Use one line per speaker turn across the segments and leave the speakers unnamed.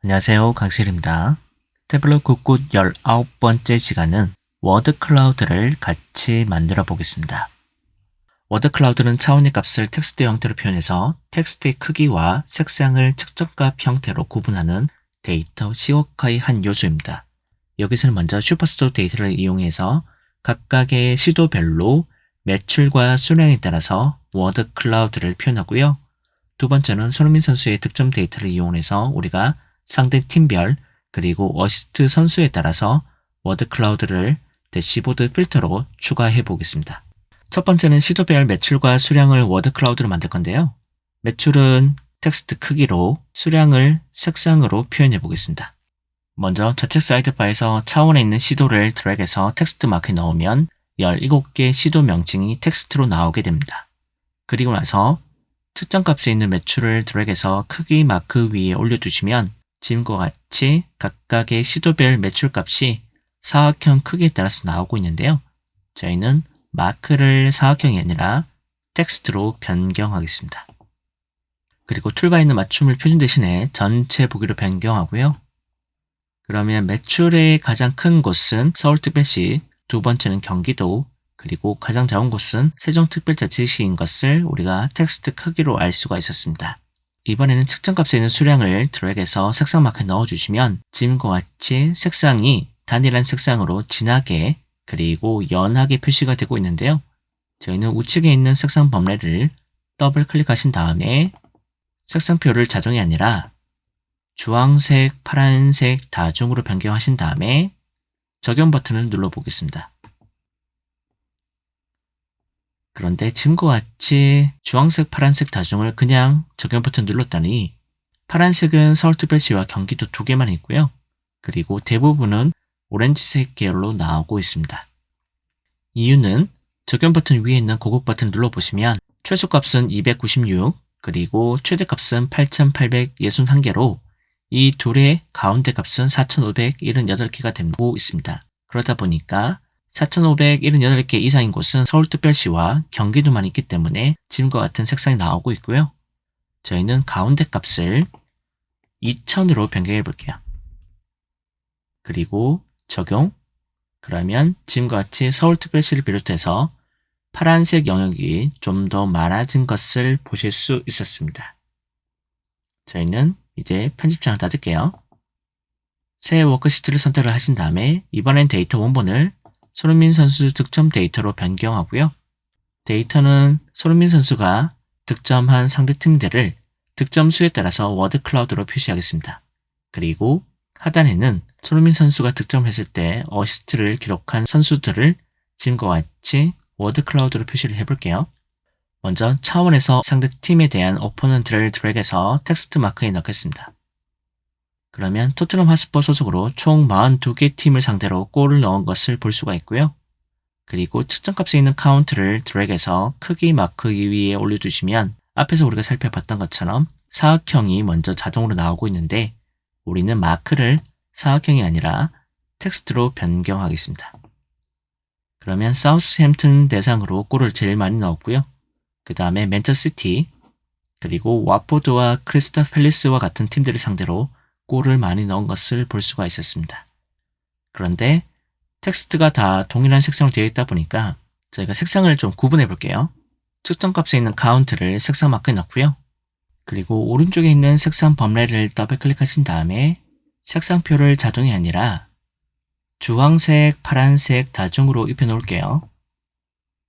안녕하세요. 강실입니다. 태블릿 굿굿 19번째 시간은 워드 클라우드를 같이 만들어 보겠습니다. 워드 클라우드는 차원의 값을 텍스트 형태로 표현해서 텍스트의 크기와 색상을 측정값 형태로 구분하는 데이터 시워카의 한 요소입니다. 여기서는 먼저 슈퍼스토어 데이터를 이용해서 각각의 시도별로 매출과 수량에 따라서 워드 클라우드를 표현하고요. 두 번째는 손흥민 선수의 득점 데이터를 이용해서 우리가 상대 팀별 그리고 어시스트 선수에 따라서 워드 클라우드를 대시보드 필터로 추가해 보겠습니다. 첫 번째는 시도별 매출과 수량을 워드 클라우드로 만들 건데요. 매출은 텍스트 크기로, 수량을 색상으로 표현해 보겠습니다. 먼저 좌측 사이드바에서 차원에 있는 시도를 드래그해서 텍스트 마크에 넣으면 17개 시도 명칭이 텍스트로 나오게 됩니다. 그리고 나서 측정값에 있는 매출을 드래그해서 크기 마크 위에 올려두시면 지금과 같이 각각의 시도별 매출값이 사각형 크기에 따라서 나오고 있는데요. 저희는 마크를 사각형이 아니라 텍스트로 변경하겠습니다. 그리고 툴바에 있는 맞춤을 표준 대신에 전체 보기로 변경하고요. 그러면 매출의 가장 큰 곳은 서울특별시, 두 번째는 경기도, 그리고 가장 작은 곳은 세종특별자치시인 것을 우리가 텍스트 크기로 알 수가 있었습니다. 이번에는 측정값에 있는 수량을 드래그해서 색상 마크에 넣어주시면 지금과 같이 색상이 단일한 색상으로 진하게 그리고 연하게 표시가 되고 있는데요. 저희는 우측에 있는 색상 범례를 더블 클릭하신 다음에 색상표를 자동이 아니라 주황색, 파란색 다중으로 변경하신 다음에 적용 버튼을 눌러보겠습니다. 그런데 지금과 같이 주황색, 파란색 다중을 그냥 적용 버튼 눌렀더니 파란색은 서울특별시와 경기도 두 개만 있고요. 그리고 대부분은 오렌지색 계열로 나오고 있습니다. 이유는 적용 버튼 위에 있는 고급 버튼 눌러보시면 최소값은 296 그리고 최대값은 8861개로 이 둘의 가운데 값은 4578개가 되고 있습니다. 그러다 보니까 4578개 이상인 곳은 서울특별시와 경기도만 있기 때문에 지금과 같은 색상이 나오고 있고요. 저희는 가운데 값을 2000으로 변경해 볼게요. 그리고 적용. 그러면 지금과 같이 서울특별시를 비롯해서 파란색 영역이 좀 더 많아진 것을 보실 수 있었습니다. 저희는 이제 편집창을 닫을게요. 새 워크시트를 선택을 하신 다음에 이번엔 데이터 원본을 손흥민 선수 득점 데이터로 변경하고요. 데이터는 손흥민 선수가 득점한 상대팀들을 득점 수에 따라서 워드 클라우드로 표시하겠습니다. 그리고 하단에는 손흥민 선수가 득점했을 때 어시스트를 기록한 선수들을 지금과 같이 워드 클라우드로 표시를 해볼게요. 먼저 차원에서 상대팀에 대한 오포넌트를 드래그해서 텍스트 마크에 넣겠습니다. 그러면 토트넘 핫스퍼 소속으로 총 42개 팀을 상대로 골을 넣은 것을 볼 수가 있고요. 그리고 측정값에 있는 카운트를 드래그해서 크기 마크 위에 올려두시면 앞에서 우리가 살펴봤던 것처럼 사각형이 먼저 자동으로 나오고 있는데 우리는 마크를 사각형이 아니라 텍스트로 변경하겠습니다. 그러면 사우스햄튼 대상으로 골을 제일 많이 넣었고요. 그 다음에 맨체스터시티 그리고 와포드와 크리스탈 팰리스와 같은 팀들을 상대로 골을 많이 넣은 것을 볼 수가 있었습니다. 그런데 텍스트가 다 동일한 색상으로 되어 있다 보니까 저희가 색상을 좀 구분해 볼게요. 측정값에 있는 카운트를 색상 마크에 넣고요. 그리고 오른쪽에 있는 색상 범례를 더블 클릭하신 다음에 색상표를 자동이 아니라 주황색, 파란색 다중으로 입혀 놓을게요.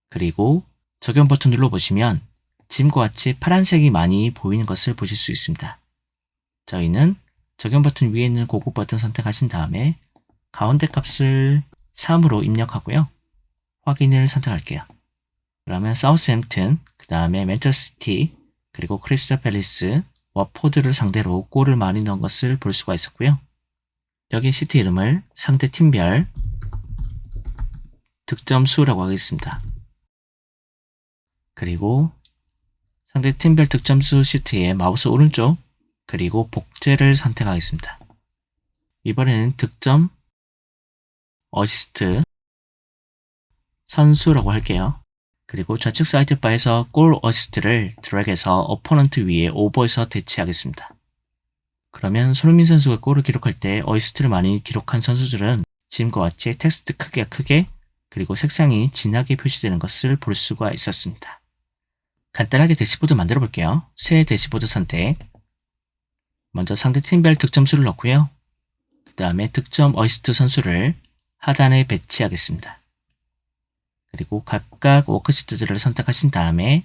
그리고 적용 버튼 눌러보시면 지금과 같이 파란색이 많이 보이는 것을 보실 수 있습니다. 저희는 적용 버튼 위에 있는 고급 버튼 선택하신 다음에 가운데 값을 3으로 입력하고요. 확인을 선택할게요. 그러면 사우스햄튼, 그 다음에 맨체스터시티, 그리고 크리스탈 팰리스, 와포드를 상대로 골을 많이 넣은 것을 볼 수가 있었고요. 여기 시티 이름을 상대 팀별 득점 수라고 하겠습니다. 그리고 상대 팀별 득점 수 시트의 마우스 오른쪽 그리고 복제를 선택하겠습니다. 이번에는 득점, 어시스트, 선수라고 할게요. 그리고 좌측 사이드바에서 골 어시스트를 드래그해서 어포넌트 위에 오버해서 대체하겠습니다. 그러면 손흥민 선수가 골을 기록할 때 어시스트를 많이 기록한 선수들은 지금과 같이 텍스트 크기가 크게 그리고 색상이 진하게 표시되는 것을 볼 수가 있었습니다. 간단하게 대시보드 만들어 볼게요. 새 대시보드 선택. 먼저 상대 팀별 득점수를 넣고요. 그 다음에 득점 어시스트 선수를 하단에 배치하겠습니다. 그리고 각각 워크시트들을 선택하신 다음에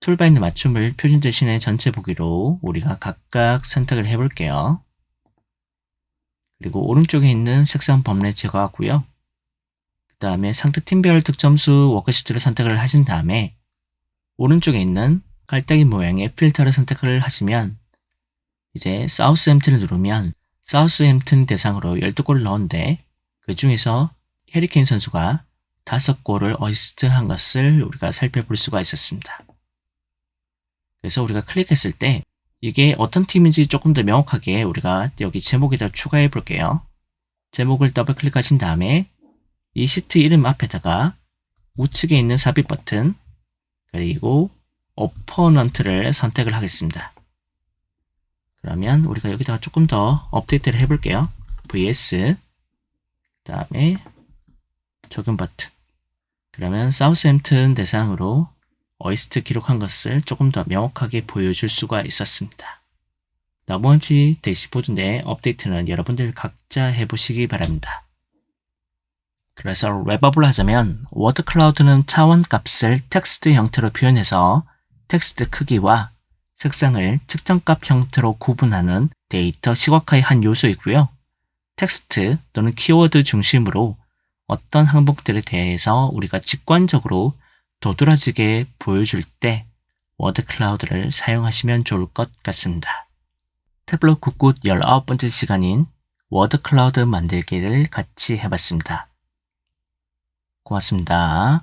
툴바에 있는 맞춤을 표준 대신에 전체 보기로 우리가 각각 선택을 해볼게요. 그리고 오른쪽에 있는 색상 범례 제거하고요. 그 다음에 상대 팀별 득점수 워크시트를 선택을 하신 다음에 오른쪽에 있는 깔때기 모양의 필터를 선택을 하시면 이제 사우스햄튼을 누르면 사우스햄튼 대상으로 12골을 넣었는데 그 중에서 해리케인 선수가 5골을 어시스트한 것을 우리가 살펴볼 수가 있었습니다. 그래서 우리가 클릭했을 때 이게 어떤 팀인지 조금 더 명확하게 우리가 여기 제목에다 추가해 볼게요. 제목을 더블 클릭하신 다음에 이 시트 이름 앞에다가 우측에 있는 삽입 버튼 그리고 오퍼넌트를 선택을 하겠습니다. 그러면 우리가 여기다가 조금 더 업데이트를 해볼게요. vs 그 다음에 적용 버튼. 그러면 사우스햄튼 대상으로 어시스트 기록한 것을 조금 더 명확하게 보여줄 수가 있었습니다. 나머지 대시보드 내 업데이트는 여러분들 각자 해보시기 바랍니다. 그래서 랩업을 하자면 워드 클라우드는 차원 값을 텍스트 형태로 표현해서 텍스트 크기와 색상을 측정값 형태로 구분하는 데이터 시각화의 한 요소이고요. 텍스트 또는 키워드 중심으로 어떤 항목들에 대해서 우리가 직관적으로 도드라지게 보여줄 때 워드 클라우드를 사용하시면 좋을 것 같습니다. 태블릿 굿굿 19번째 시간인 워드 클라우드 만들기를 같이 해봤습니다. 고맙습니다.